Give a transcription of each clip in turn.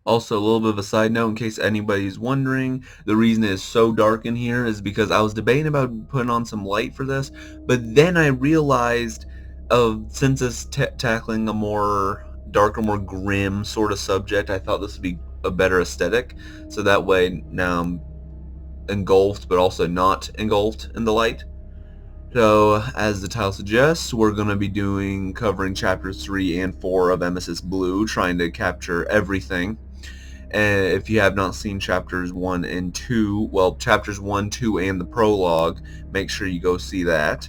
Also, a little bit of a side note in case anybody's wondering, the reason it is so dark in here is because I was debating about putting on some light for this, but then I realized since it's tackling a more darker, more grim sort of subject, I thought this would be a better aesthetic. So that way now I'm engulfed, but also not engulfed in the light. So, as the title suggests, we're going to be covering chapters 3 and 4 of Emesis Blue, trying to capture everything. And if you have not seen chapters 1 and 2, well, chapters 1, 2, and the prologue, make sure you go see that.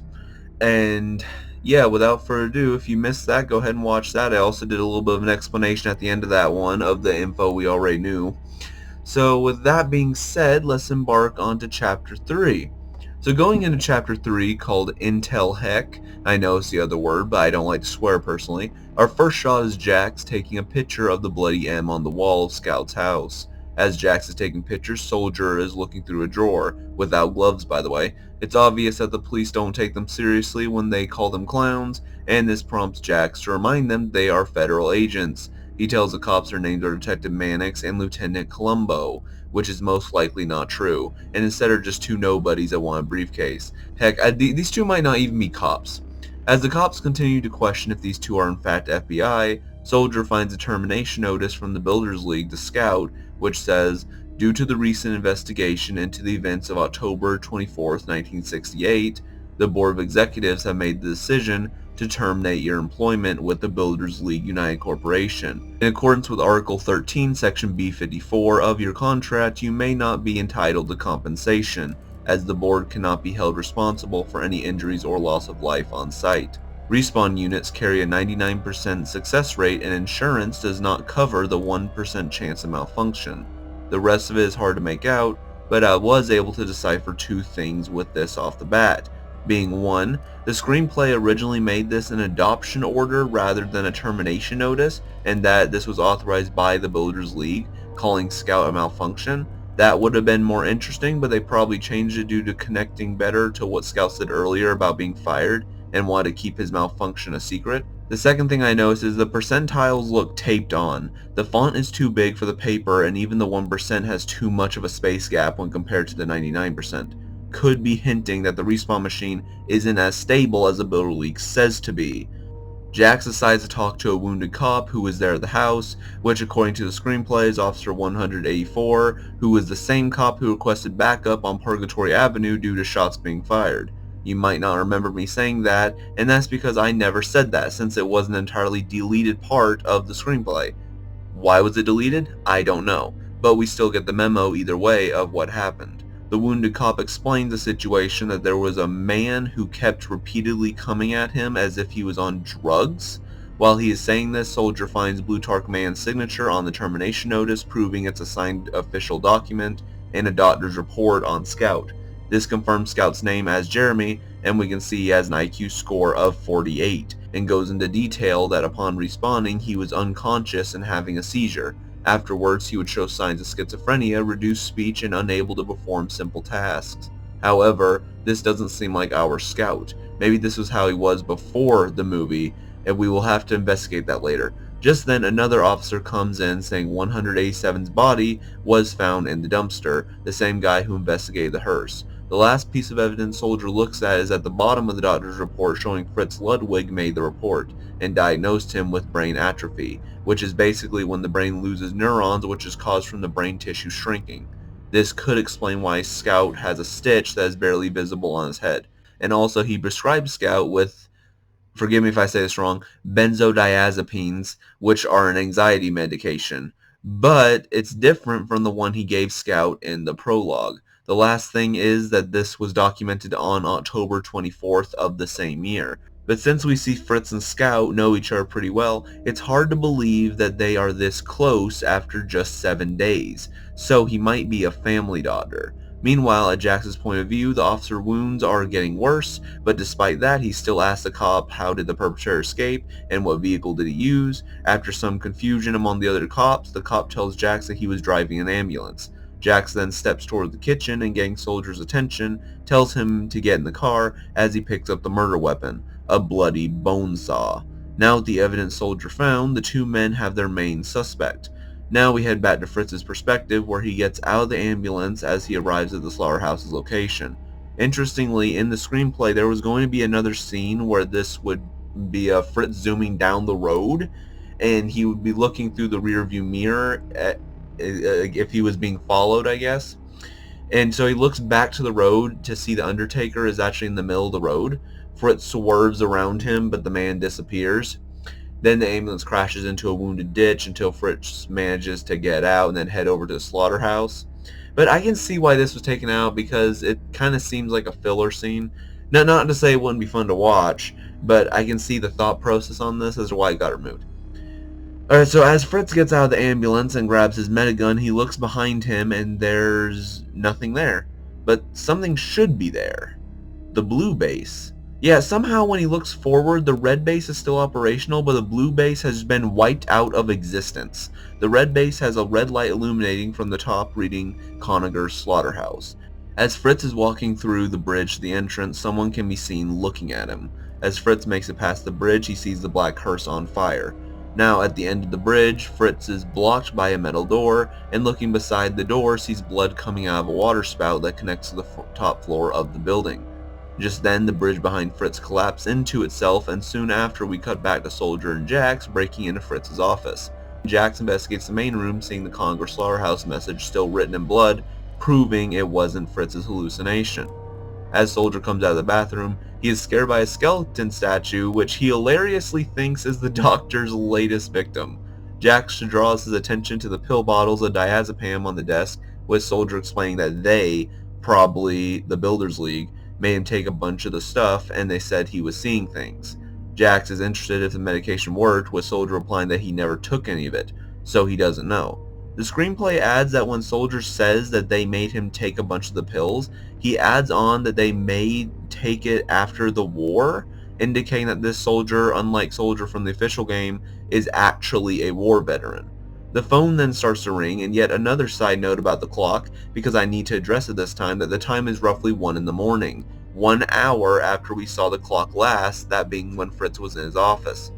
And yeah, without further ado, if you missed that, go ahead and watch that. I also did a little bit of an explanation at the end of that one of the info we already knew. So with that being said, let's embark onto chapter 3. So going into chapter 3, called Intel Heck, I know it's the other word, but I don't like to swear personally, our first shot is Jax taking a picture of the bloody M on the wall of Scout's house. As Jax is taking pictures, Soldier is looking through a drawer, without gloves by the way. It's obvious that the police don't take them seriously when they call them clowns, and this prompts Jax to remind them they are federal agents. He tells the cops their names are Detective Mannix and Lieutenant Columbo, which is most likely not true, and instead are just two nobodies that want a briefcase. Heck, these two might not even be cops. As the cops continue to question if these two are in fact FBI, Soldier finds a termination notice from the Builders League to Scout, which says, due to the recent investigation into the events of October 24, 1968, the Board of Executives have made the decision to terminate your employment with the Builders League United Corporation. In accordance with Article 13, Section B54 of your contract, you may not be entitled to compensation, as the board cannot be held responsible for any injuries or loss of life on site. Respawn units carry a 99% success rate, and insurance does not cover the 1% chance of malfunction. The rest of it is hard to make out, but I was able to decipher two things with this off the bat. Being one, the screenplay originally made this an adoption order rather than a termination notice, and that this was authorized by the Builders League, calling Scout a malfunction. That would have been more interesting, but they probably changed it due to connecting better to what Scout said earlier about being fired and wanted to keep his malfunction a secret. The second thing I noticed is the percentiles look taped on. The font is too big for the paper, and even the 1% has too much of a space gap when compared to the 99%. Could be hinting that the respawn machine isn't as stable as the Builder League says to be. Jax decides to talk to a wounded cop who is there at the house, which according to the screenplay is Officer 184, who is the same cop who requested backup on Purgatory Avenue due to shots being fired. You might not remember me saying that, and that's because I never said that since it was an entirely deleted part of the screenplay. Why was it deleted? I don't know, but we still get the memo either way of what happened. The wounded cop explains the situation that there was a man who kept repeatedly coming at him as if he was on drugs. While he is saying this, Soldier finds Blutarch Man's signature on the termination notice, proving it's a signed official document, and a doctor's report on Scout. This confirms Scout's name as Jeremy, and we can see he has an IQ score of 48, and goes into detail that upon respawning he was unconscious and having a seizure. Afterwards, he would show signs of schizophrenia, reduced speech, and unable to perform simple tasks. However, this doesn't seem like our Scout. Maybe this was how he was before the movie, and we will have to investigate that later. Just then, another officer comes in saying 187's body was found in the dumpster, the same guy who investigated the hearse. The last piece of evidence Soldier looks at is at the bottom of the doctor's report showing Fritz Ludwig made the report and diagnosed him with brain atrophy, which is basically when the brain loses neurons, which is caused from the brain tissue shrinking. This could explain why Scout has a stitch that is barely visible on his head. And also he prescribed Scout with, forgive me if I say this wrong, benzodiazepines, which are an anxiety medication. But it's different from the one he gave Scout in the prologue. The last thing is that this was documented on October 24th of the same year. But since we see Fritz and Scout know each other pretty well, it's hard to believe that they are this close after just 7 days, so he might be a family doctor. Meanwhile, at Jax's point of view, the officer's wounds are getting worse, but despite that, he still asks the cop how did the perpetrator escape and what vehicle did he use. After some confusion among the other cops, the cop tells Jax that he was driving an ambulance. Jax then steps toward the kitchen and, getting Soldier's attention, tells him to get in the car as he picks up the murder weapon, a bloody bone saw. Now with the evidence Soldier found, the two men have their main suspect. Now we head back to Fritz's perspective, where he gets out of the ambulance as he arrives at the slaughterhouse's location. Interestingly, in the screenplay, there was going to be another scene where this would be Fritz zooming down the road, and he would be looking through the rear view mirror if he was being followed, I guess. And so he looks back to the road to see the Undertaker is actually in the middle of the road. Fritz swerves around him, but the man disappears. Then the ambulance crashes into a wounded ditch until Fritz manages to get out and then head over to the slaughterhouse. But I can see why this was taken out, because it kind of seems like a filler scene. Not to say it wouldn't be fun to watch, but I can see the thought process on this as to why it got removed. Alright, so as Fritz gets out of the ambulance and grabs his medigun, he looks behind him and there's nothing there. But something should be there. The blue base. Yeah, somehow when he looks forward, the red base is still operational, but the blue base has been wiped out of existence. The red base has a red light illuminating from the top reading Contreras Slaughterhouse. As Fritz is walking through the bridge to the entrance, someone can be seen looking at him. As Fritz makes it past the bridge, he sees the black hearse on fire. Now, at the end of the bridge, Fritz is blocked by a metal door, and looking beside the door, sees blood coming out of a water spout that connects to the top floor of the building. Just then, the bridge behind Fritz collapses into itself, and soon after, we cut back to Soldier and Jax breaking into Fritz's office. Jax investigates the main room, seeing the Contreras Slaughterhouse message still written in blood, proving it wasn't Fritz's hallucination. As Soldier comes out of the bathroom, he is scared by a skeleton statue, which he hilariously thinks is the doctor's latest victim. Jax draws his attention to the pill bottles of diazepam on the desk, with Soldier explaining that they, probably the Builders League, made him take a bunch of the stuff, and they said he was seeing things. Jax is interested if the medication worked, with Soldier replying that he never took any of it, so he doesn't know. The screenplay adds that when Soldier says that they made him take a bunch of the pills, he adds on that they may take it after the war, indicating that this Soldier, unlike Soldier from the official game, is actually a war veteran. The phone then starts to ring, and yet another side note about the clock, because I need to address it this time, that the time is roughly 1 in the morning, 1 hour after we saw the clock last, that being when Fritz was in his office.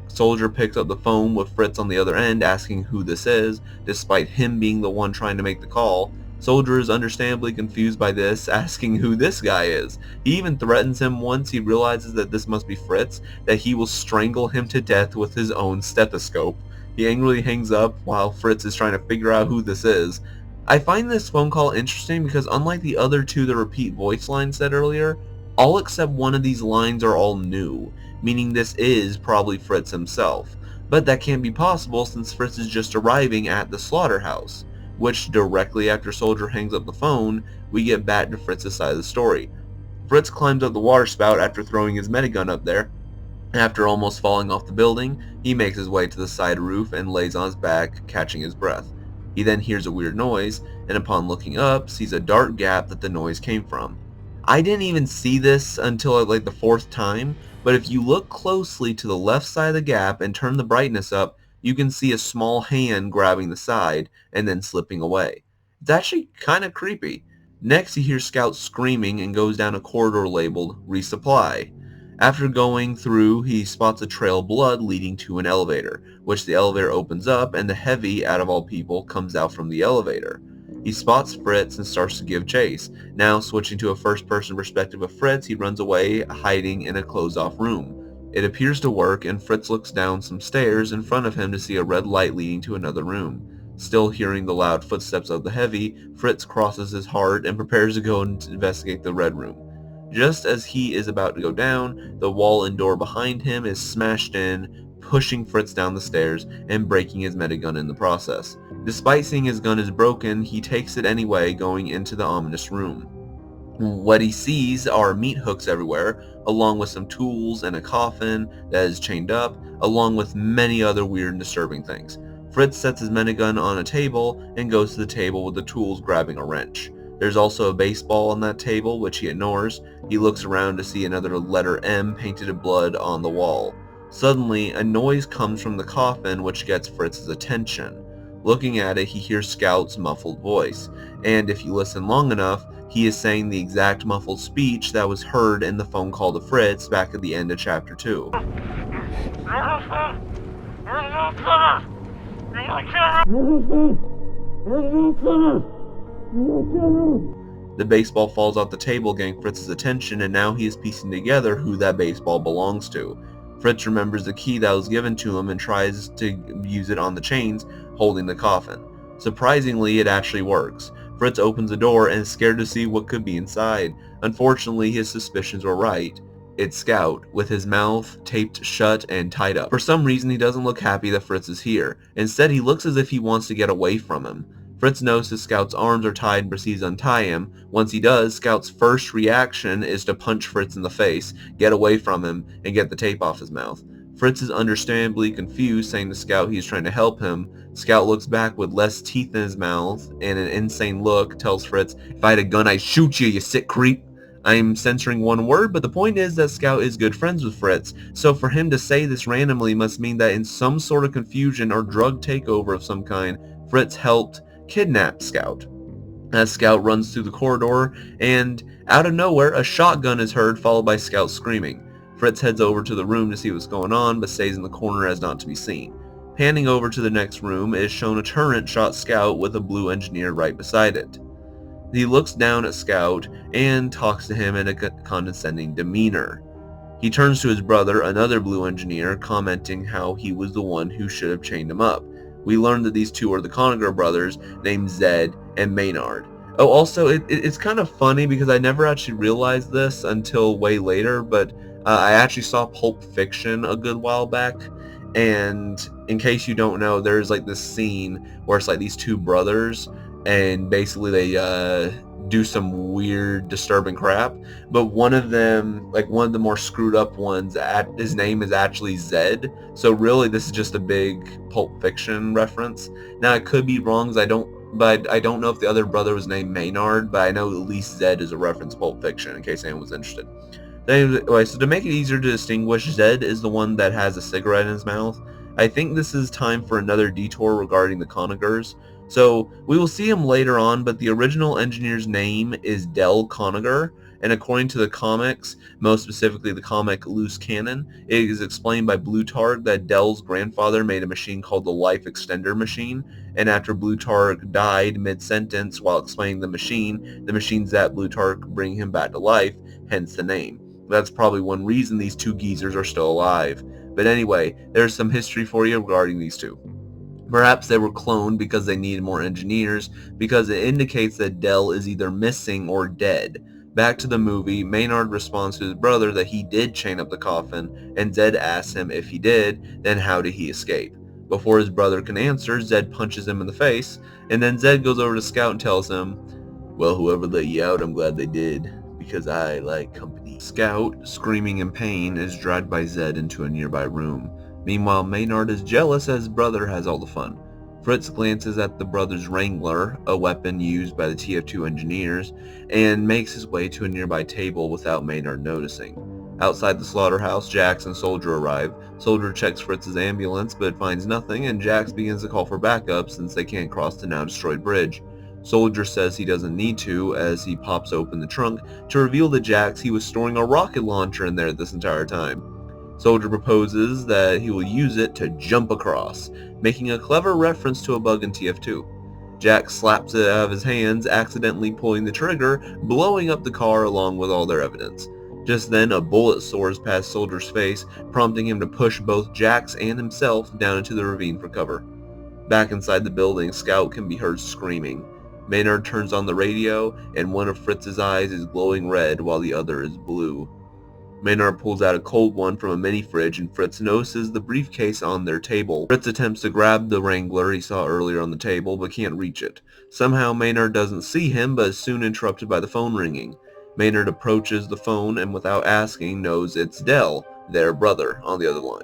Soldier picks up the phone with Fritz on the other end asking who this is, despite him being the one trying to make the call. Soldier is understandably confused by this, asking who this guy is. He even threatens him once he realizes that this must be Fritz, that he will strangle him to death with his own stethoscope. He angrily hangs up while Fritz is trying to figure out who this is. I find this phone call interesting because unlike the other two the repeat voice lines said earlier, all except one of these lines are all new, meaning this is probably Fritz himself. But that can't be possible since Fritz is just arriving at the slaughterhouse, which directly after Soldier hangs up the phone, we get back to Fritz's side of the story. Fritz climbs up the water spout after throwing his medigun up there. After almost falling off the building, he makes his way to the side roof and lays on his back, catching his breath. He then hears a weird noise, and upon looking up, sees a dark gap that the noise came from. I didn't even see this until like the 4th time, but if you look closely to the left side of the gap and turn the brightness up, you can see a small hand grabbing the side and then slipping away. It's actually kind of creepy. Next, he hears Scout screaming and goes down a corridor labeled Resupply. After going through, he spots a trail of blood leading to an elevator, which the elevator opens up and the Heavy, out of all people, comes out from the elevator. He spots Fritz and starts to give chase. Now, switching to a first-person perspective of Fritz, he runs away, hiding in a closed-off room. It appears to work, and Fritz looks down some stairs in front of him to see a red light leading to another room. Still hearing the loud footsteps of the Heavy, Fritz crosses his heart and prepares to go and investigate the red room. Just as he is about to go down, the wall and door behind him is smashed in, pushing Fritz down the stairs and breaking his medigun in the process. Despite seeing his gun is broken, he takes it anyway, going into the ominous room. What he sees are meat hooks everywhere, along with some tools and a coffin that is chained up, along with many other weird and disturbing things. Fritz sets his minigun on a table and goes to the table with the tools grabbing a wrench. There's also a baseball on that table, which he ignores. He looks around to see another letter M painted in blood on the wall. Suddenly, a noise comes from the coffin which gets Fritz's attention. Looking at it, he hears Scout's muffled voice, and if you listen long enough, he is saying the exact muffled speech that was heard in the phone call to Fritz back at the end of Chapter 2. The baseball falls off the table, getting Fritz's attention, and now he is piecing together who that baseball belongs to. Fritz remembers the key that was given to him and tries to use it on the chains holding the coffin. Surprisingly, it actually works. Fritz opens the door and is scared to see what could be inside. Unfortunately, his suspicions were right. It's Scout, with his mouth taped shut and tied up. For some reason, he doesn't look happy that Fritz is here. Instead, he looks as if he wants to get away from him. Fritz notices Scout's arms are tied and proceeds to untie him. Once he does, Scout's first reaction is to punch Fritz in the face, get away from him, and get the tape off his mouth. Fritz is understandably confused, saying to Scout he is trying to help him. Scout looks back with less teeth in his mouth, and an insane look tells Fritz, "If I had a gun, I'd shoot you, you sick creep." I'm censoring one word, but the point is that Scout is good friends with Fritz, so for him to say this randomly must mean that in some sort of confusion or drug takeover of some kind, Fritz helped kidnap Scout. As Scout runs through the corridor, and out of nowhere, a shotgun is heard, followed by Scout screaming. Fritz heads over to the room to see what's going on, but stays in the corner as not to be seen. Panning over to the next room, it is shown a turret shot Scout with a blue engineer right beside it. He looks down at Scout and talks to him in a condescending demeanor. He turns to his brother, another blue engineer, commenting how he was the one who should have chained him up. We learn that these two are the Contreras brothers, named Zed and Maynard. Oh, also, it's kind of funny because I never actually realized this until way later, but I actually saw Pulp Fiction a good while back, and in case you don't know, there's like this scene where it's like these two brothers, and basically they do some weird, disturbing crap, but one of them, like one of the more screwed up ones, his name is actually Zed, so really this is just a big Pulp Fiction reference. Now I could be wrong, but I don't know if the other brother was named Maynard, but I know at least Zed is a reference to Pulp Fiction, in case anyone was interested. Anyway, so to make it easier to distinguish, Zed is the one that has a cigarette in his mouth. I think this is time for another detour regarding the Contreras. So we will see him later on, but the original engineer's name is Del Contreras, and according to the comics, most specifically the comic Loose Cannon, it is explained by Blutarch that Del's grandfather made a machine called the Life Extender Machine, and after Blutarch died mid-sentence while explaining the machines that Blutarch bring him back to life, hence the name. That's probably one reason these two geezers are still alive. But anyway, there's some history for you regarding these two. Perhaps they were cloned because they needed more engineers, because it indicates that Del is either missing or dead. Back to the movie, Maynard responds to his brother that he did chain up the coffin, and Zed asks him if he did, then how did he escape? Before his brother can answer, Zed punches him in the face, and then Zed goes over to Scout and tells him, "Well, whoever let you out, I'm glad they did, because I like company." Scout, screaming in pain, is dragged by Zed into a nearby room. Meanwhile, Maynard is jealous as his brother has all the fun. Fritz glances at the brother's Wrangler, a weapon used by the TF2 engineers, and makes his way to a nearby table without Maynard noticing. Outside the slaughterhouse, Jax and Soldier arrive. Soldier checks Fritz's ambulance, but finds nothing, and Jax begins to call for backup since they can't cross the now destroyed bridge. Soldier says he doesn't need to, as he pops open the trunk to reveal to Jax he was storing a rocket launcher in there this entire time. Soldier proposes that he will use it to jump across, making a clever reference to a bug in TF2. Jax slaps it out of his hands, accidentally pulling the trigger, blowing up the car along with all their evidence. Just then, a bullet soars past Soldier's face, prompting him to push both Jax and himself down into the ravine for cover. Back inside the building, Scout can be heard screaming. Maynard turns on the radio, and one of Fritz's eyes is glowing red while the other is blue. Maynard pulls out a cold one from a mini-fridge, and Fritz notices the briefcase on their table. Fritz attempts to grab the Wrangler he saw earlier on the table, but can't reach it. Somehow Maynard doesn't see him, but is soon interrupted by the phone ringing. Maynard approaches the phone and without asking knows it's Del, their brother, on the other line.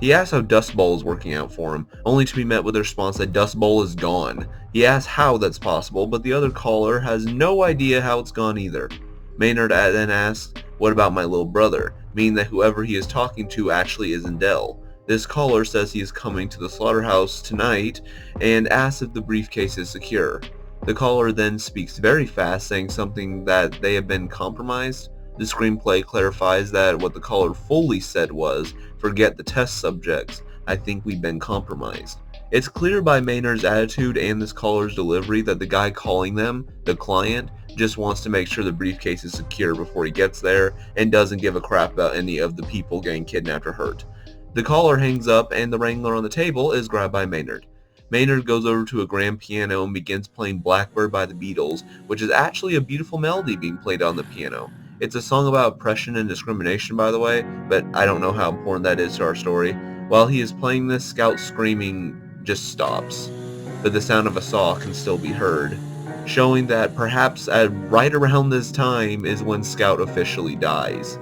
He asks how Dust Bowl is working out for him, only to be met with the response that Dust Bowl is gone. He asks how that's possible, but the other caller has no idea how it's gone either. Maynard then asks, "What about my little brother?" meaning that whoever he is talking to actually isn't Del. This caller says he is coming to the slaughterhouse tonight and asks if the briefcase is secure. The caller then speaks very fast, saying something that they have been compromised. The screenplay clarifies that what the caller fully said was, "Forget the test subjects. I think we've been compromised." It's clear by Maynard's attitude and this caller's delivery that the guy calling them, the client, just wants to make sure the briefcase is secure before he gets there and doesn't give a crap about any of the people getting kidnapped or hurt. The caller hangs up and the Wrangler on the table is grabbed by Maynard. Maynard goes over to a grand piano and begins playing Blackbird by the Beatles, which is actually a beautiful melody being played on the piano. It's a song about oppression and discrimination, by the way, but I don't know how important that is to our story. While he is playing this, Scout's screaming just stops, but the sound of a saw can still be heard, showing that perhaps right around this time is when Scout officially dies.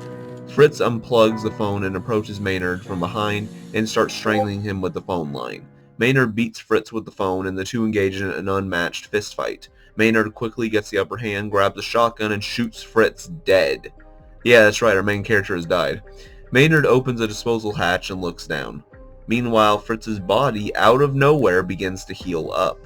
Fritz unplugs the phone and approaches Maynard from behind and starts strangling him with the phone line. Maynard beats Fritz with the phone and the two engage in an unmatched fistfight. Maynard quickly gets the upper hand, grabs a shotgun, and shoots Fritz dead. Yeah, that's right, our main character has died. Maynard opens a disposal hatch and looks down. Meanwhile, Fritz's body, out of nowhere, begins to heal up.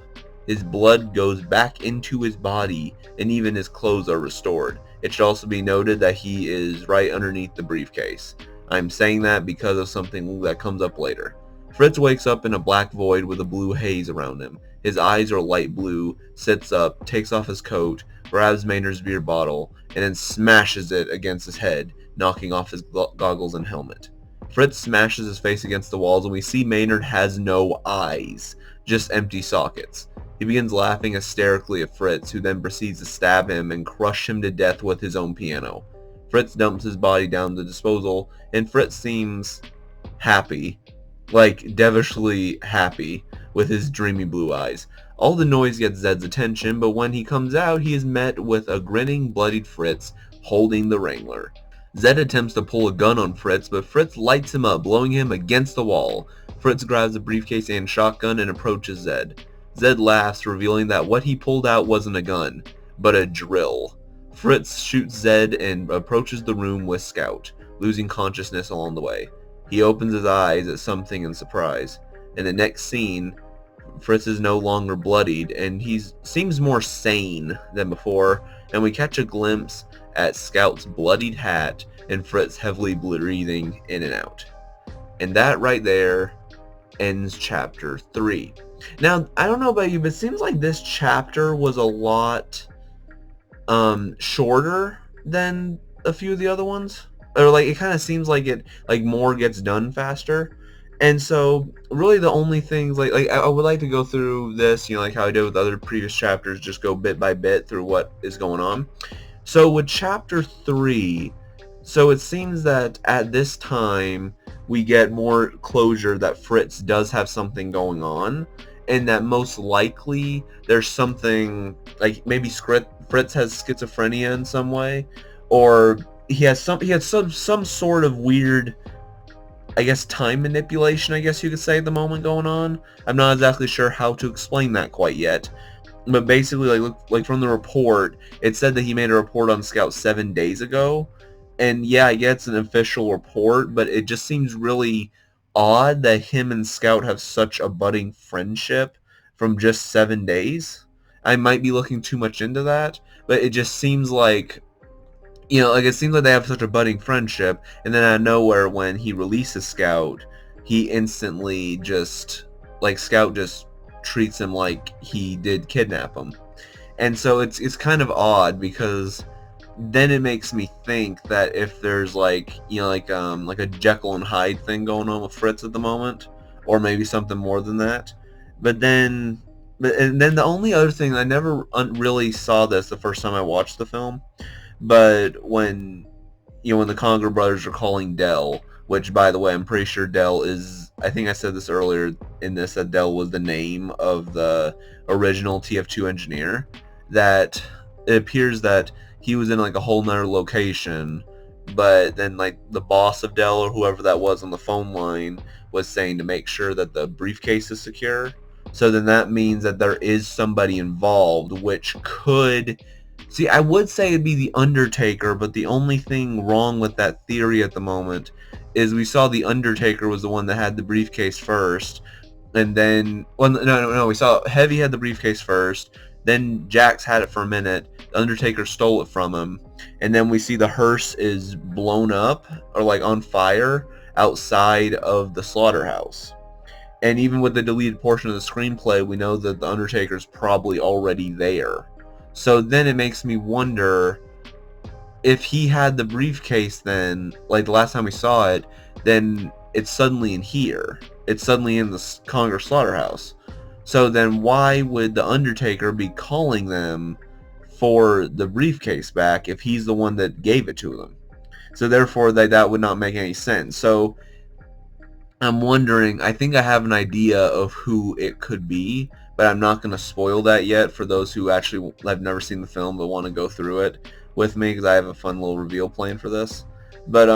His blood goes back into his body, and even his clothes are restored. It should also be noted that he is right underneath the briefcase. I'm saying that because of something that comes up later. Fritz wakes up in a black void with a blue haze around him. His eyes are light blue, sits up, takes off his coat, grabs Maynard's beer bottle, and then smashes it against his head, knocking off his goggles and helmet. Fritz smashes his face against the walls and we see Maynard has no eyes, just empty sockets. He begins laughing hysterically at Fritz, who then proceeds to stab him and crush him to death with his own piano. Fritz dumps his body down the disposal, and Fritz seems happy, like devilishly happy, with his dreamy blue eyes. All the noise gets Zed's attention, but when he comes out, he is met with a grinning, bloodied Fritz holding the Wrangler. Zed attempts to pull a gun on Fritz, but Fritz lights him up, blowing him against the wall. Fritz grabs the briefcase and shotgun and approaches Zed. Zed laughs, revealing that what he pulled out wasn't a gun, but a drill. Fritz shoots Zed and approaches the room with Scout, losing consciousness along the way. He opens his eyes at something in surprise. In the next scene, Fritz is no longer bloodied, and he seems more sane than before, and we catch a glimpse at Scout's bloodied hat and Fritz heavily breathing in and out. And that right there ends chapter 3. Now, I don't know about you, but it seems like this chapter was a lot shorter than a few of the other ones. Or like it kind of seems like it more gets done faster. And so really the only things like I would like to go through this, like how I did with other previous chapters, just go bit by bit through what is going on. So with chapter 3, so it seems that at this time we get more closure that Fritz does have something going on, and that most likely there's something like maybe Fritz has schizophrenia in some way, or he had some sort of weird, I guess, time manipulation, I guess you could say, at the moment going on. I'm not exactly sure how to explain that quite yet. But basically, like from the report, it said that he made a report on Scout 7 days ago. And yeah, I get it's an official report, but it just seems really odd that him and Scout have such a budding friendship from just 7 days. I might be looking too much into that, but it just seems like, it seems like they have such a budding friendship, and then out of nowhere, when he releases Scout, he instantly just, Scout just treats him like he did kidnap him. And so it's kind of odd, because then it makes me think that if there's like a Jekyll and Hyde thing going on with Fritz at the moment, or maybe something more than that. And then the only other thing, I never really saw this the first time I watched the film, but when the Conger brothers are calling Dell, which, by the way, I'm pretty sure Dell is, I think I said this earlier in this, that Dell was the name of the original TF2 engineer, that it appears that he was in a whole nother location, but then the boss of Dell, or whoever that was on the phone line, was saying to make sure that the briefcase is secure. So then that means that there is somebody involved, which could... See, I would say it'd be the Undertaker, but the only thing wrong with that theory at the moment is we saw the Undertaker was the one that had the briefcase first, and then... Well, no, we saw Heavy had the briefcase first, then Jax had it for a minute, the Undertaker stole it from him, and then we see the hearse is blown up, or on fire, outside of the slaughterhouse. And even with the deleted portion of the screenplay, we know that the Undertaker's probably already there. So then it makes me wonder if he had the briefcase then, like the last time we saw it, then it's suddenly in here. It's suddenly in the Congress slaughterhouse. So then why would the Undertaker be calling them for the briefcase back if he's the one that gave it to them? So therefore that would not make any sense. So I'm wondering, I think I have an idea of who it could be, but I'm not going to spoil that yet for those who actually have never seen the film but want to go through it with me, because I have a fun little reveal plan for this. But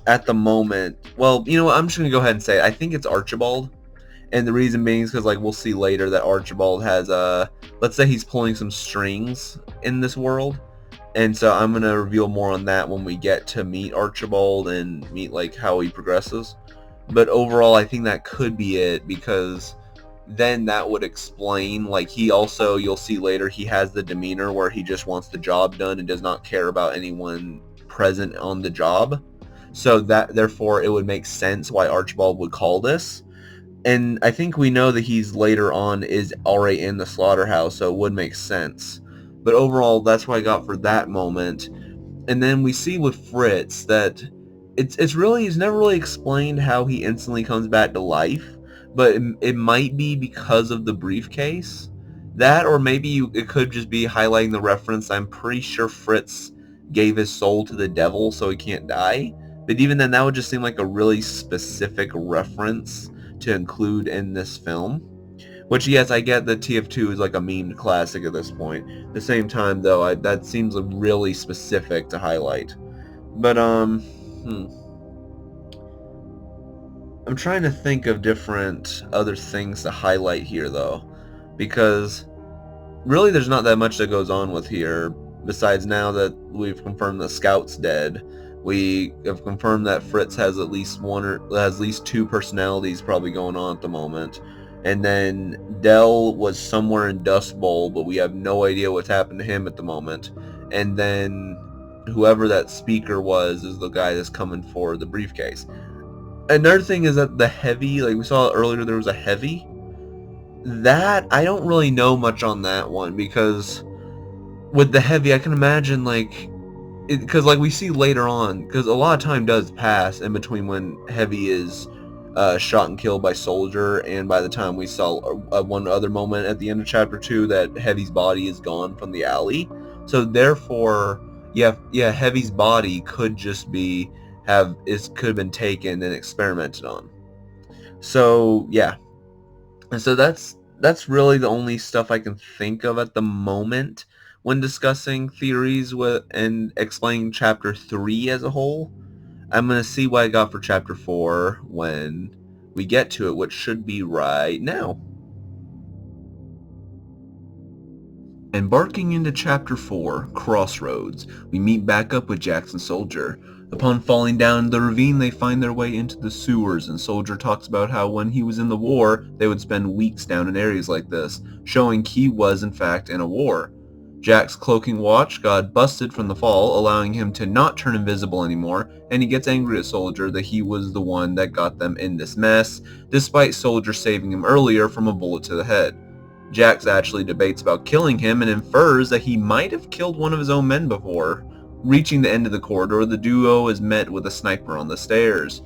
at the moment, well, you know what, I'm just going to go ahead and say it. I think it's Archibald. And the reason being is because, like, we'll see later that Archibald has, let's say he's pulling some strings in this world. And so I'm going to reveal more on that when we get to meet Archibald and meet, like, how he progresses. But overall, I think that could be it, because then that would explain, like, he also, you'll see later, he has the demeanor where he just wants the job done and does not care about anyone present on the job. So that, therefore, it would make sense why Archibald would call this. And I think we know that he's later on is already in the slaughterhouse, so it would make sense. But overall, that's what I got for that moment. And then we see with Fritz that it's never really explained how he instantly comes back to life, but it might be because of the briefcase. That, or maybe it could just be highlighting the reference. I'm pretty sure Fritz gave his soul to the devil so he can't die. But even then, that would just seem like a really specific reference to include in this film. Which, yes, I get that TF2 is like a memed classic at this point. At the same time, though, that seems really specific to highlight. But, I'm trying to think of different other things to highlight here, though, because really there's not that much that goes on with here, besides now that we've confirmed the Scout's dead. We have confirmed that Fritz has at least two personalities probably going on at the moment. And then Dell was somewhere in Dust Bowl, but we have no idea what's happened to him at the moment. And then whoever that speaker was is the guy that's coming for the briefcase. Another thing is that the heavy, like we saw earlier, there was a heavy. That, I don't really know much on that one, because with the heavy, I can imagine, like, because like we see later on, because a lot of time does pass in between when Heavy is shot and killed by Soldier, and by the time we saw one other moment at the end of chapter 2 that Heavy's body is gone from the alley. So therefore, yeah, Heavy's body could just be could have been taken and experimented on. So yeah, and so that's really the only stuff I can think of at the moment when discussing theories and explaining chapter 3 as a whole. I'm going to see what I got for chapter 4 when we get to it, which should be right now. Embarking into chapter 4, Crossroads, we meet back up with Jax and Soldier. Upon falling down the ravine, they find their way into the sewers, and Soldier talks about how when he was in the war, they would spend weeks down in areas like this, showing he was in fact in a war. Jack's cloaking watch got busted from the fall, allowing him to not turn invisible anymore, and he gets angry at Soldier that he was the one that got them in this mess, despite Soldier saving him earlier from a bullet to the head. Jax actually debates about killing him and infers that he might have killed one of his own men before. Reaching the end of the corridor, the duo is met with a sniper on the stairs.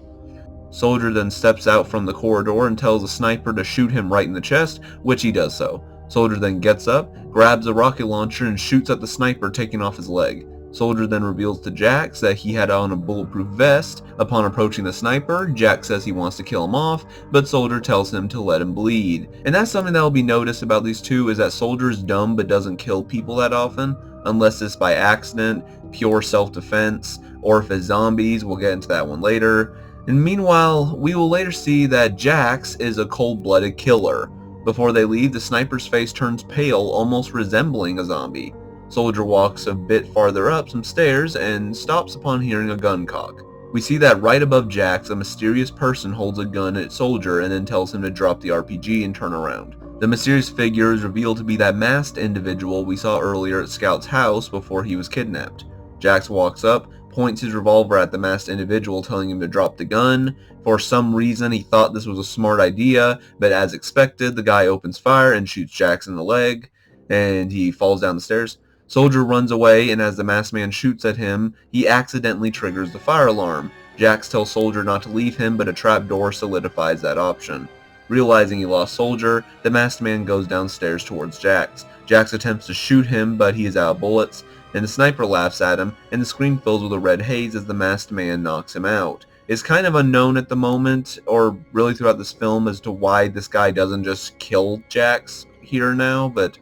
Soldier then steps out from the corridor and tells the sniper to shoot him right in the chest, which he does so. Soldier then gets up, grabs a rocket launcher, and shoots at the sniper, taking off his leg. Soldier then reveals to Jax that he had on a bulletproof vest. Upon approaching the sniper, Jax says he wants to kill him off, but Soldier tells him to let him bleed. And that's something that will be noticed about these two, is that Soldier's dumb but doesn't kill people that often, unless it's by accident, pure self-defense, or if it's zombies. We'll get into that one later. And meanwhile, we will later see that Jax is a cold-blooded killer. Before they leave, the sniper's face turns pale, almost resembling a zombie. Soldier walks a bit farther up some stairs and stops upon hearing a gun cock. We see that right above Jax, a mysterious person holds a gun at Soldier and then tells him to drop the RPG and turn around. The mysterious figure is revealed to be that masked individual we saw earlier at Scout's house before he was kidnapped. Jax walks up, points his revolver at the masked individual, telling him to drop the gun. For some reason, he thought this was a smart idea, but as expected, the guy opens fire and shoots Jax in the leg, and he falls down the stairs. Soldier runs away, and as the masked man shoots at him, he accidentally triggers the fire alarm. Jax tells Soldier not to leave him, but a trapdoor solidifies that option. Realizing he lost Soldier, the masked man goes downstairs towards Jax. Jax attempts to shoot him, but he is out of bullets, and the sniper laughs at him, and the screen fills with a red haze as the masked man knocks him out. It's kind of unknown at the moment, or really throughout this film, as to why this guy doesn't just kill Jax here now, but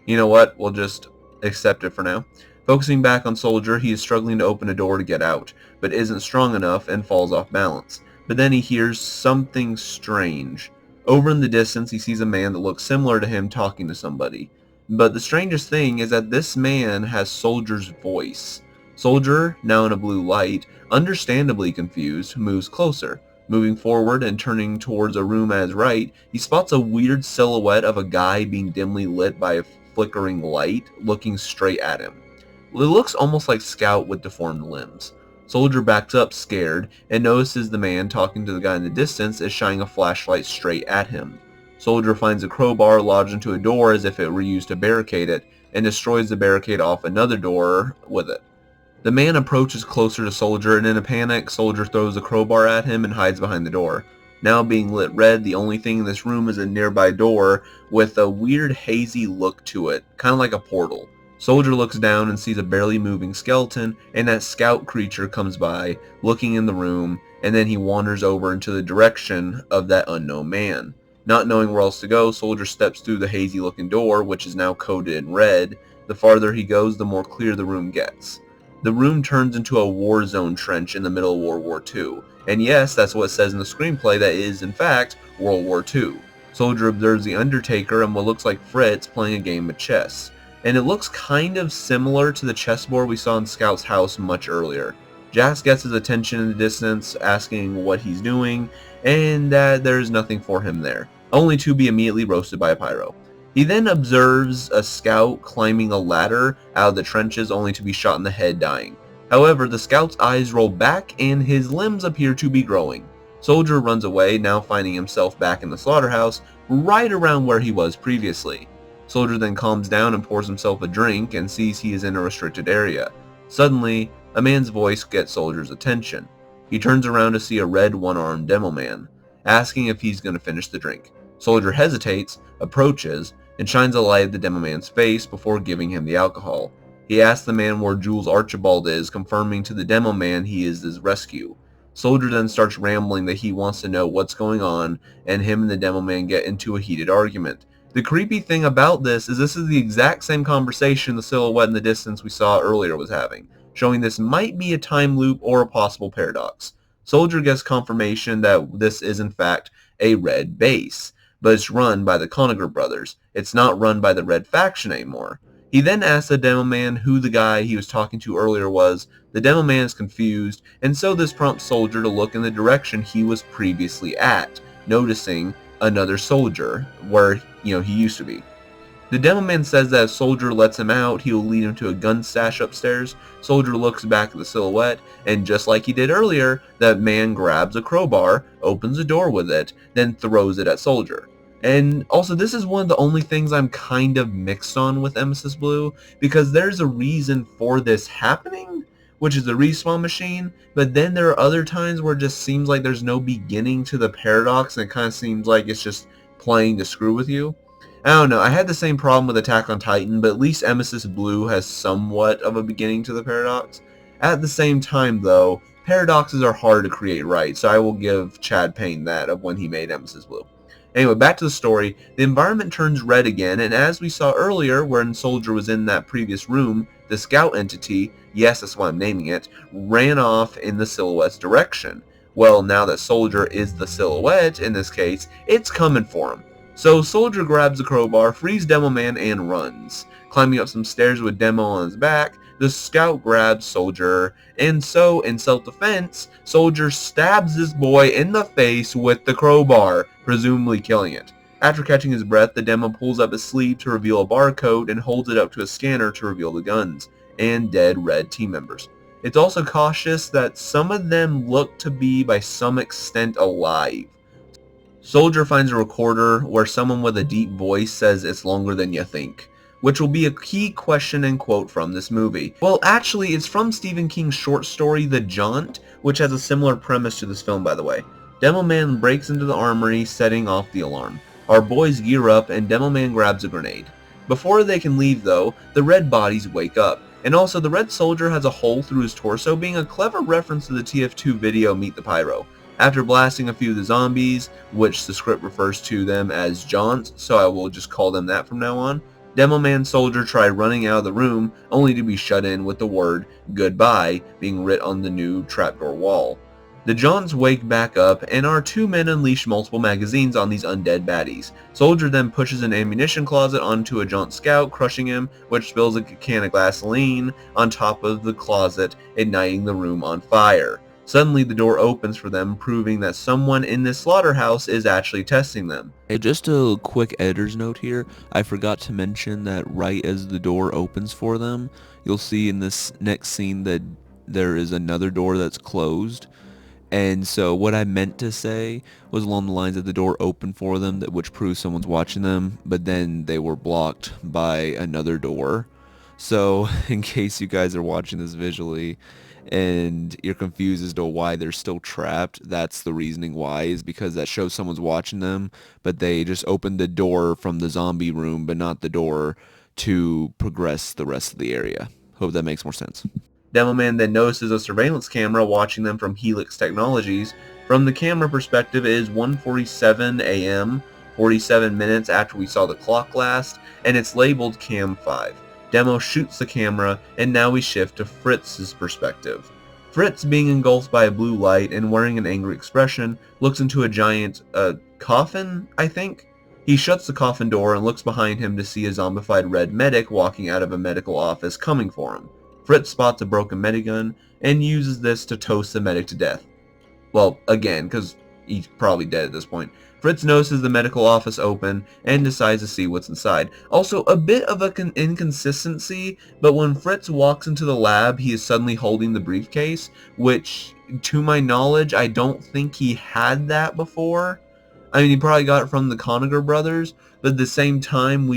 you know what, we'll just accept it for now. Focusing back on Soldier, he is struggling to open a door to get out, but isn't strong enough and falls off balance. But then he hears something strange. Over in the distance, he sees a man that looks similar to him talking to somebody. But the strangest thing is that this man has Soldier's voice. Soldier, now in a blue light, understandably confused, moves closer. Moving forward and turning towards a room at his right, he spots a weird silhouette of a guy being dimly lit by a flickering light, looking straight at him. It looks almost like Scout with deformed limbs. Soldier backs up scared and notices the man talking to the guy in the distance is shining a flashlight straight at him. Soldier finds a crowbar lodged into a door as if it were used to barricade it, and destroys the barricade off another door with it. The man approaches closer to Soldier, and in a panic, Soldier throws a crowbar at him and hides behind the door. Now being lit red, the only thing in this room is a nearby door with a weird hazy look to it, kind of like a portal. Soldier looks down and sees a barely moving skeleton, and that Scout creature comes by, looking in the room, and then he wanders over into the direction of that unknown man. Not knowing where else to go, Soldier steps through the hazy looking door, which is now coded in red. The farther he goes, the more clear the room gets. The room turns into a war zone trench in the middle of World War II. And yes, that's what it says in the screenplay, that is, in fact, World War II. Soldier observes the Undertaker and what looks like Fritz playing a game of chess. And it looks kind of similar to the chessboard we saw in Scout's house much earlier. Jax gets his attention in the distance, asking what he's doing, and that there's nothing for him there, only to be immediately roasted by a pyro. He then observes a Scout climbing a ladder out of the trenches, only to be shot in the head, dying. However, the Scout's eyes roll back and his limbs appear to be growing. Soldier runs away, now finding himself back in the slaughterhouse, right around where he was previously. Soldier then calms down and pours himself a drink and sees he is in a restricted area. Suddenly, a man's voice gets Soldier's attention. He turns around to see a red one-armed demo man, asking if he's going to finish the drink. Soldier hesitates, approaches, and shines a light at the demo man's face before giving him the alcohol. He asks the man where Jules Archibald is, confirming to the demo man he is his rescue. Soldier then starts rambling that he wants to know what's going on, and him and the demo man get into a heated argument. The creepy thing about this is the exact same conversation the silhouette in the distance we saw earlier was having, showing this might be a time loop or a possible paradox. Soldier gets confirmation that this is in fact a red base, but it's run by the Contreras brothers. It's not run by the Red faction anymore. He then asks the demo man who the guy he was talking to earlier was. The demo man is confused, and so this prompts Soldier to look in the direction he was previously at, noticing another soldier where he used to be. The demo man says that if Soldier lets him out, he will lead him to a gun stash upstairs. Soldier looks back at the silhouette, and just like he did earlier, that man grabs a crowbar, opens a door with it, then throws it at Soldier. And also, this is one of the only things I'm kind of mixed on with Emesis Blue, because there's a reason for this happening, which is the respawn machine, but then there are other times where it just seems like there's no beginning to the paradox, and it kind of seems like it's just playing to screw with you. I don't know, I had the same problem with Attack on Titan, but at least Emesis Blue has somewhat of a beginning to the paradox. At the same time, though, paradoxes are hard to create right, so I will give Chad Payne that of when he made Emesis Blue. Anyway, back to the story. The environment turns red again, and as we saw earlier when Soldier was in that previous room, the Scout entity, yes, that's why I'm naming it, ran off in the silhouette's direction. Well, now that Soldier is the silhouette, in this case, it's coming for him. So Soldier grabs the crowbar, frees Demo Man, and runs. Climbing up some stairs with Demo on his back, the Scout grabs Soldier, and so, in self-defense, Soldier stabs this boy in the face with the crowbar, presumably killing it. After catching his breath, the Demo pulls up his sleeve to reveal a barcode and holds it up to a scanner to reveal the guns and dead red team members. It's also cautious that some of them look to be by some extent alive. Soldier finds a recorder where someone with a deep voice says it's longer than you think, which will be a key question and quote from this movie. Well, actually, it's from Stephen King's short story The Jaunt, which has a similar premise to this film, by the way. Demo Man breaks into the armory, setting off the alarm. Our boys gear up, and Demo Man grabs a grenade. Before they can leave, though, the red bodies wake up. And also, the red soldier has a hole through his torso, being a clever reference to the TF2 video Meet the Pyro. After blasting a few of the zombies, which the script refers to them as Jaunts, so I will just call them that from now on, Demo Man Soldier tried running out of the room, only to be shut in with the word "goodbye" being writ on the new trapdoor wall. The Jaunts wake back up, and our two men unleash multiple magazines on these undead baddies. Soldier then pushes an ammunition closet onto a Jaunt scout, crushing him, which spills a can of gasoline on top of the closet, igniting the room on fire. Suddenly, the door opens for them, proving that someone in this slaughterhouse is actually testing them. Hey, just a quick editor's note here. I forgot to mention that right as the door opens for them, you'll see in this next scene that there is another door that's closed. And so what I meant to say was along the lines that the door opened for them, which proves someone's watching them, but then they were blocked by another door. So in case you guys are watching this visually, and you're confused as to why they're still trapped, that's the reasoning why, is because that shows someone's watching them, but they just opened the door from the zombie room, but not the door to progress the rest of the area. Hope that makes more sense. Demoman then notices a surveillance camera watching them from Helix Technologies. From the camera perspective, it is 1:47 a.m., 47 minutes after we saw the clock last, and it's labeled Cam 5. Demo shoots the camera, and now we shift to Fritz's perspective. Fritz, being engulfed by a blue light and wearing an angry expression, looks into a giant coffin, I think? He shuts the coffin door and looks behind him to see a zombified red medic walking out of a medical office coming for him. Fritz spots a broken medigun and uses this to toast the medic to death. Well, again, because he's probably dead at this point. Fritz notices the medical office open and decides to see what's inside. Also, a bit of an inconsistency, but when Fritz walks into the lab, he is suddenly holding the briefcase, which, to my knowledge, I don't think he had that before. I mean, he probably got it from the Conager brothers, but at the same time,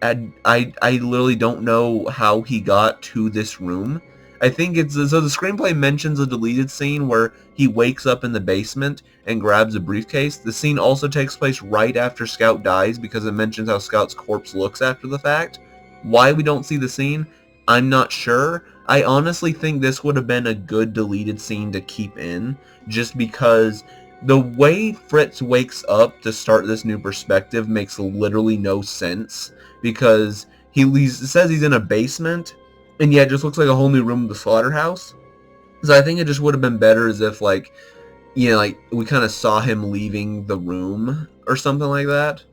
I literally don't know how he got to this room. I think it's, so the screenplay mentions a deleted scene where he wakes up in the basement and grabs a briefcase. The scene also takes place right after Scout dies because it mentions how Scout's corpse looks after the fact. Why we don't see the scene, I'm not sure. I honestly think this would have been a good deleted scene to keep in, just because the way Fritz wakes up to start this new perspective makes literally no sense, because he says he's in a basement, and yeah, it just looks like a whole new room of the slaughterhouse. So I think it just would have been better as if, like, you know, like, we kind of saw him leaving the room or something like that.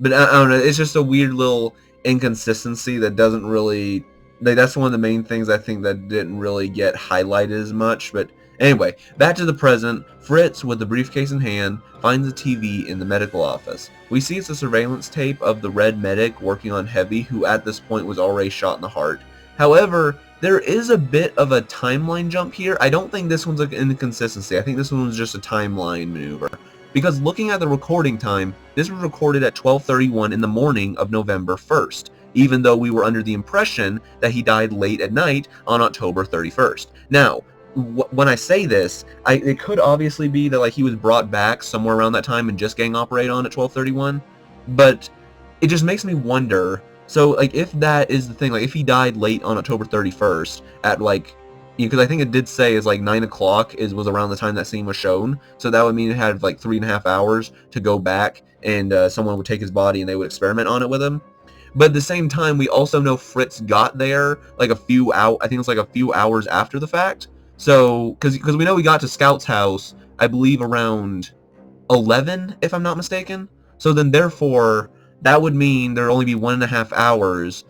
But I don't know, it's just a weird little inconsistency that doesn't really, like, that's one of the main things I think that didn't really get highlighted as much. But anyway, back to the present. Fritz, with the briefcase in hand, finds a TV in the medical office. We see it's a surveillance tape of the red medic working on Heavy, who at this point was already shot in the heart. However, there is a bit of a timeline jump here. I don't think this one's an inconsistency. I think this one was just a timeline maneuver. Because looking at the recording time, this was recorded at 12:31 in the morning of November 1st, even though we were under the impression that he died late at night on October 31st. Now, when I say this, it could obviously be that, like, he was brought back somewhere around that time and just gang operated on at 12:31, but it just makes me wonder. So, like, if that is the thing, like, if he died late on October 31st at, like, because I think it did say is like 9 o'clock was around the time that scene was shown, so that would mean it had like 3.5 hours to go back, and someone would take his body and they would experiment on it with him. But at the same time, we also know Fritz got there like I think it's like a few hours after the fact. So, because we know we got to Scout's house, I believe around 11, if I'm not mistaken. So then, therefore, that would mean there'd only be 1.5 hours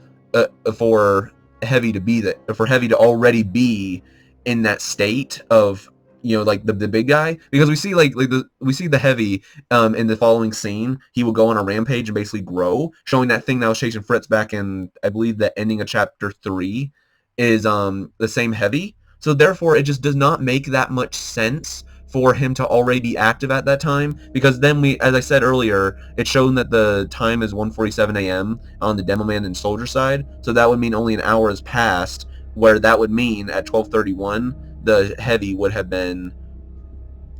for Heavy to be there, for Heavy to already be in that state of, you know, like the big guy, because we see we see the Heavy in the following scene. He will go on a rampage and basically grow, showing that thing that was chasing Fritz back in, I believe, the ending of chapter 3 is the same Heavy. So therefore, it just does not make that much sense for him to already be active at that time, because then we, as I said earlier, it's shown that the time is 1:47 a.m. on the Demo Man and Soldier side, so that would mean only an hour has passed, where that would mean at 12:31 the Heavy would have been,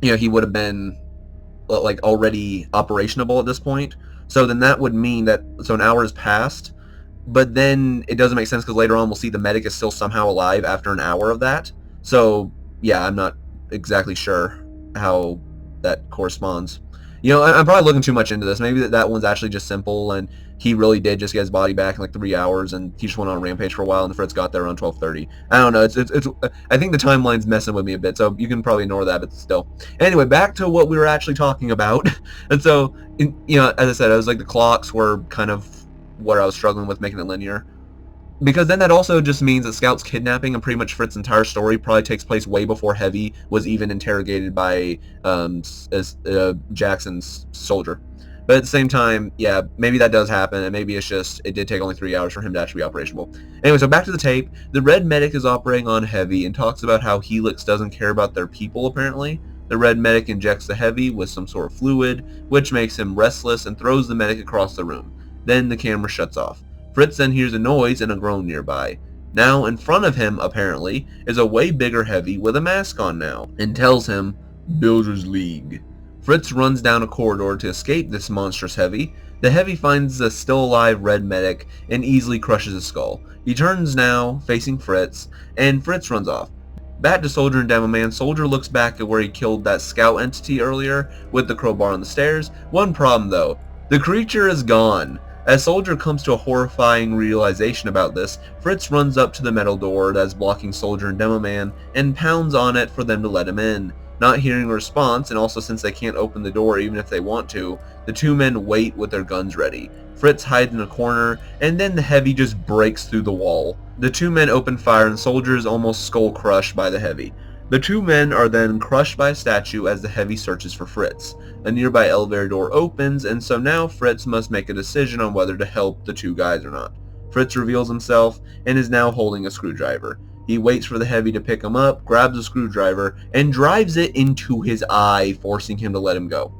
he would have been like already operationable at this point. So then that would mean that, so an hour has passed, but then it doesn't make sense because later on we'll see the medic is still somehow alive after an hour of that. So yeah, I'm not exactly sure how that corresponds. I'm probably looking too much into this. Maybe that one's actually just simple, and he really did just get his body back in like 3 hours, and he just went on a rampage for a while, and the Fritz got there around 12:30. I don't know. It's. I think the timeline's messing with me a bit, so you can probably ignore that. But still, anyway, back to what we were actually talking about. And so, as I said, I was like the clocks were kind of where I was struggling with making it linear. Because then that also just means that Scout's kidnapping and pretty much Fritz's entire story probably takes place way before Heavy was even interrogated by Jackson's soldier. But at the same time, yeah, maybe that does happen, and maybe it's just, it did take only 3 hours for him to actually be operational. Anyway, so back to the tape. The Red Medic is operating on Heavy and talks about how Helix doesn't care about their people, apparently. The Red Medic injects the Heavy with some sort of fluid, which makes him restless and throws the medic across the room. Then the camera shuts off. Fritz then hears a noise and a groan nearby. Now, in front of him, apparently, is a way bigger Heavy with a mask on now, and tells him, "Builder's League." Fritz runs down a corridor to escape this monstrous Heavy. The Heavy finds the still alive Red Medic and easily crushes his skull. He turns now, facing Fritz, and Fritz runs off. Back to Soldier and Demo Man, Soldier looks back at where he killed that scout entity earlier with the crowbar on the stairs. One problem though, the creature is gone. As Soldier comes to a horrifying realization about this, Fritz runs up to the metal door that's blocking Soldier and Demo Man and pounds on it for them to let him in. Not hearing a response, and also since they can't open the door even if they want to, the two men wait with their guns ready. Fritz hides in a corner, and then the Heavy just breaks through the wall. The two men open fire and Soldier is almost skull-crushed by the Heavy. The two men are then crushed by a statue as the Heavy searches for Fritz. A nearby elevator door opens, and so now Fritz must make a decision on whether to help the two guys or not. Fritz reveals himself and is now holding a screwdriver. He waits for the Heavy to pick him up, grabs a screwdriver, and drives it into his eye, forcing him to let him go.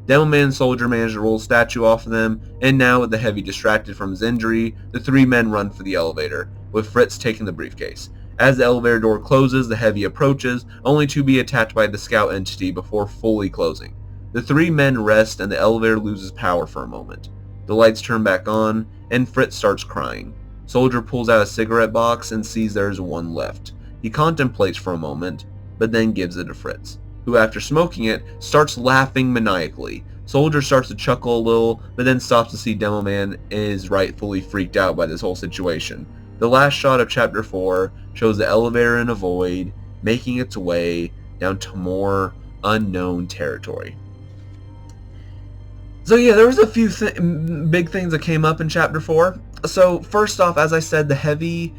Demo Man and Soldier manage to roll a statue off of them, and now with the Heavy distracted from his injury, the three men run for the elevator, with Fritz taking the briefcase. As the elevator door closes, the Heavy approaches, only to be attacked by the scout entity before fully closing. The three men rest and the elevator loses power for a moment. The lights turn back on, and Fritz starts crying. Soldier pulls out a cigarette box and sees there is one left. He contemplates for a moment, but then gives it to Fritz, who after smoking it, starts laughing maniacally. Soldier starts to chuckle a little, but then stops to see Demo Man is rightfully freaked out by this whole situation. The last shot of Chapter 4 shows the elevator in a void, making its way down to more unknown territory. So yeah, there was a few big things that came up in Chapter 4. So first off, as I said, the Heavy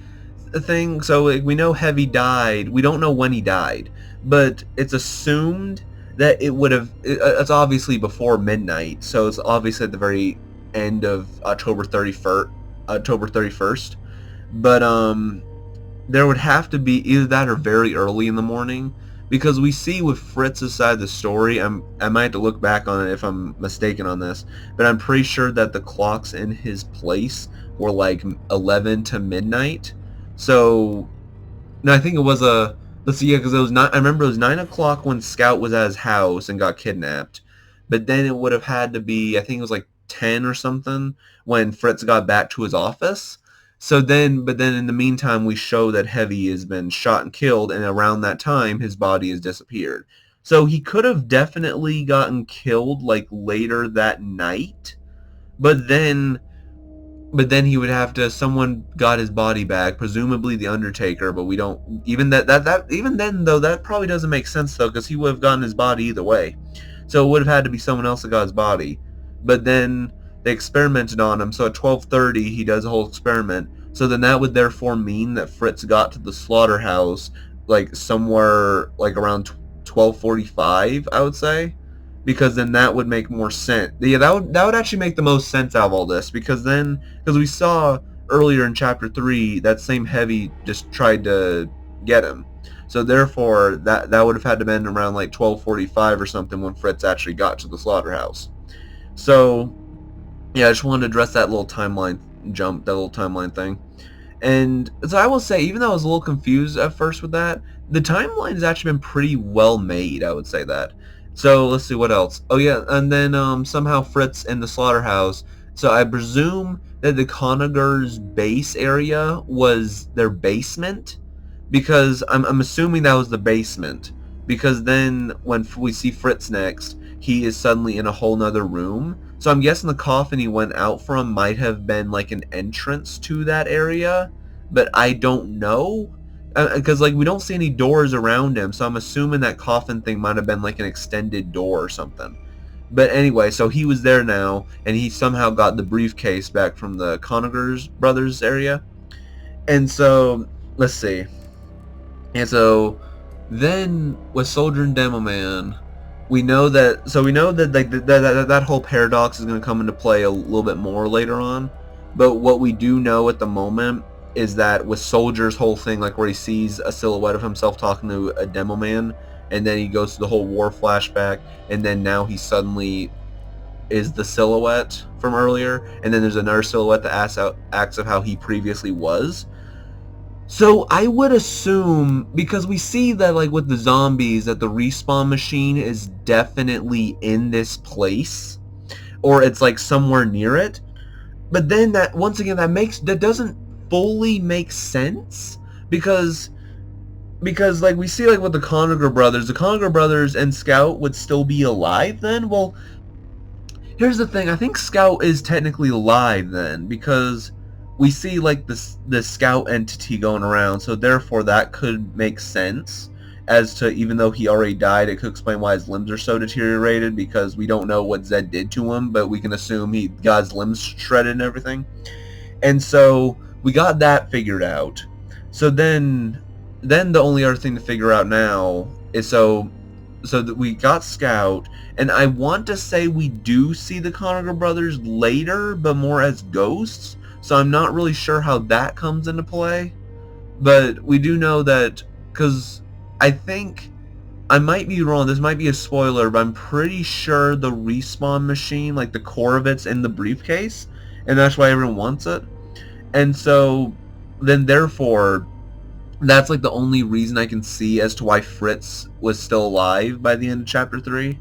thing, so we know Heavy died. We don't know when he died, but it's assumed that it would have, it's obviously before midnight, so it's obviously at the very end of October 31st. But there would have to be either that or very early in the morning, because we see with Fritz's side of the story, I might have to look back on it if I'm mistaken on this, but I'm pretty sure that the clocks in his place were like 11 to midnight. So, no, I think it was let's see, yeah, because it was I remember it was 9 o'clock when Scout was at his house and got kidnapped, but then it would have had to be, I think it was like 10 or something when Fritz got back to his office. So then, but then in the meantime, we show that Heavy has been shot and killed, and around that time, his body has disappeared. So he could have definitely gotten killed like later that night, but then he would have to, someone got his body back, presumably the Undertaker, but we don't, even even then though, that probably doesn't make sense though, because he would have gotten his body either way. So it would have had to be someone else that got his body. But then they experimented on him, so at 12:30 he does a whole experiment. So then that would therefore mean that Fritz got to the slaughterhouse like somewhere like around 12:45, I would say, because then that would make more sense. Yeah, that would actually make the most sense out of all this, because we saw earlier in Chapter 3 that same Heavy just tried to get him. So therefore, that would have had to been around like 12:45 or something when Fritz actually got to the slaughterhouse. So yeah, I just wanted to address that little timeline jump, that little timeline thing. And so I will say, even though I was a little confused at first with that, the timeline has actually been pretty well made, I would say that. So let's see what else. Oh yeah, and then somehow Fritz in the slaughterhouse. So I presume that the Conagers base area was their basement, because I'm assuming that was the basement. Because then when we see Fritz next, he is suddenly in a whole nother room. So I'm guessing the coffin he went out from might have been like an entrance to that area, but I don't know. Because like we don't see any doors around him, so I'm assuming that coffin thing might have been like an extended door or something. But anyway, so he was there now, and he somehow got the briefcase back from the Conagers brothers area. And so, let's see. And so then with Soldier and Demo Man, we know that like that whole paradox is going to come into play a little bit more later on. But what we do know at the moment is that with Soldier's whole thing, like where he sees a silhouette of himself talking to a Demo Man, and then he goes to the whole war flashback, and then now he suddenly is the silhouette from earlier, and then there's another silhouette that acts of how he previously was. So I would assume, because we see that like with the zombies, that the respawn machine is definitely in this place, or it's like somewhere near it. But then that, once again, that doesn't fully make sense, because like we see like with the Conager brothers and Scout would still be alive then. Well, here's the thing, I think Scout is technically alive then, because we see like the Scout entity going around, so therefore that could make sense as to, even though he already died, it could explain why his limbs are so deteriorated, because we don't know what Zed did to him, but we can assume he got his limbs shredded and everything. And so we got that figured out. So then the only other thing to figure out now is so that we got Scout, and I want to say we do see the Conager brothers later, but more as ghosts. So I'm not really sure how that comes into play. But we do know that, because I think, I might be wrong, this might be a spoiler, but I'm pretty sure the respawn machine, like the core of it's in the briefcase, and that's why everyone wants it. And so then therefore, that's like the only reason I can see as to why Fritz was still alive by the end of chapter 3.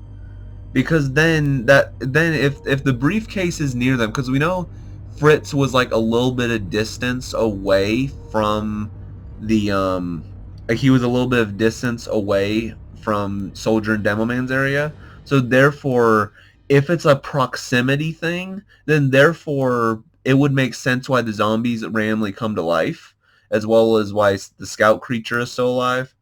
Because then if the briefcase is near them, because we know Fritz was like a little bit of distance away from the like he was a little bit of distance away from Soldier and Demo Man's area. So therefore, if it's a proximity thing, then therefore it would make sense why the zombies randomly come to life, as well as why the Scout creature is still alive.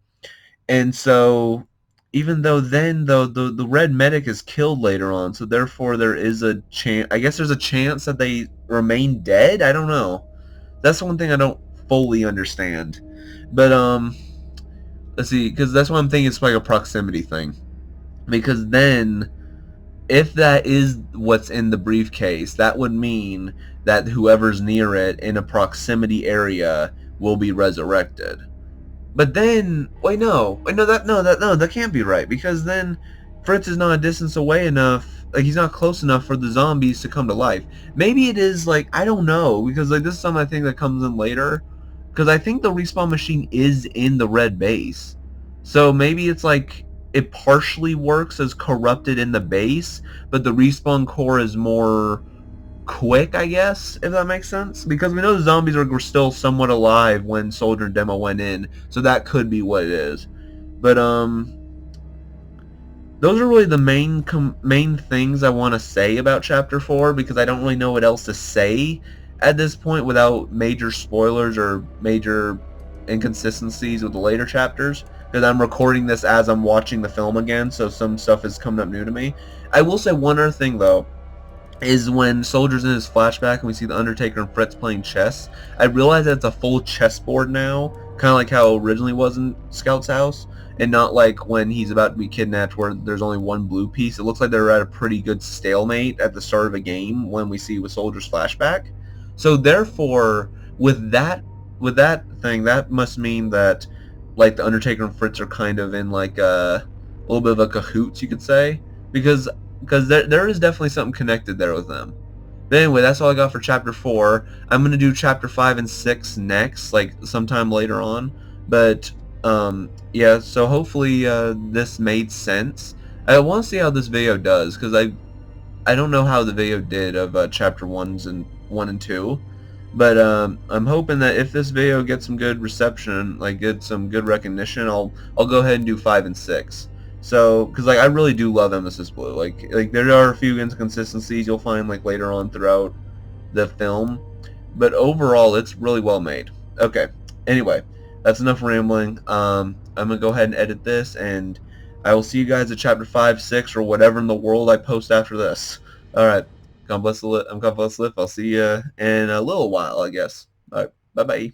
And so, even though then, though, the red medic is killed later on, so therefore there is a chance, I guess there's a chance that they remain dead? I don't know. That's the one thing I don't fully understand. But, let's see, because that's why I'm thinking it's like a proximity thing. Because then, if that is what's in the briefcase, that would mean that whoever's near it in a proximity area will be resurrected. But then, that can't be right, because then Fritz is not a distance away enough, like he's not close enough for the zombies to come to life. Maybe it is, like, I don't know, because like this is something I think that comes in later, because I think the respawn machine is in the red base. So maybe it's like it partially works as corrupted in the base, but the respawn core is more quick, I guess, if that makes sense, because we know the zombies were still somewhat alive when Soldier and Demo went in, so that could be what it is. But those are really the main things I want to say about chapter 4, because I don't really know what else to say at this point without major spoilers or major inconsistencies with the later chapters, because I'm recording this as I'm watching the film again, so some stuff is coming up new to me. I will say one other thing though, is when Soldier's in his flashback and we see the Undertaker and Fritz playing chess. I realize that it's a full chessboard now, kind of like how it originally was in Scout's house, and not like when he's about to be kidnapped where there's only one blue piece. It looks like they're at a pretty good stalemate at the start of a game when we see with Soldier's flashback. So therefore, with that thing, that must mean that like the Undertaker and Fritz are kind of in like a little bit of a cahoots, you could say, because there is definitely something connected there with them. But anyway, that's all I got for chapter 4. I'm gonna do chapter 5 and 6 next, like sometime later on. But yeah, so hopefully this made sense. I want to see how this video does because I don't know how the video did of chapter 1 and 2. But I'm hoping that if this video gets some good reception, like get some good recognition, I'll go ahead and do 5 and 6. So, because like I really do love Emesis Blue. Like there are a few inconsistencies you'll find like later on throughout the film, but overall it's really well made. Okay. Anyway, that's enough rambling. I'm gonna go ahead and edit this, and I will see you guys at chapter 5, 6, or whatever in the world I post after this. All right. God bless the I'm God bless Lift. I'll see you in a little while, I guess. All right. Bye bye.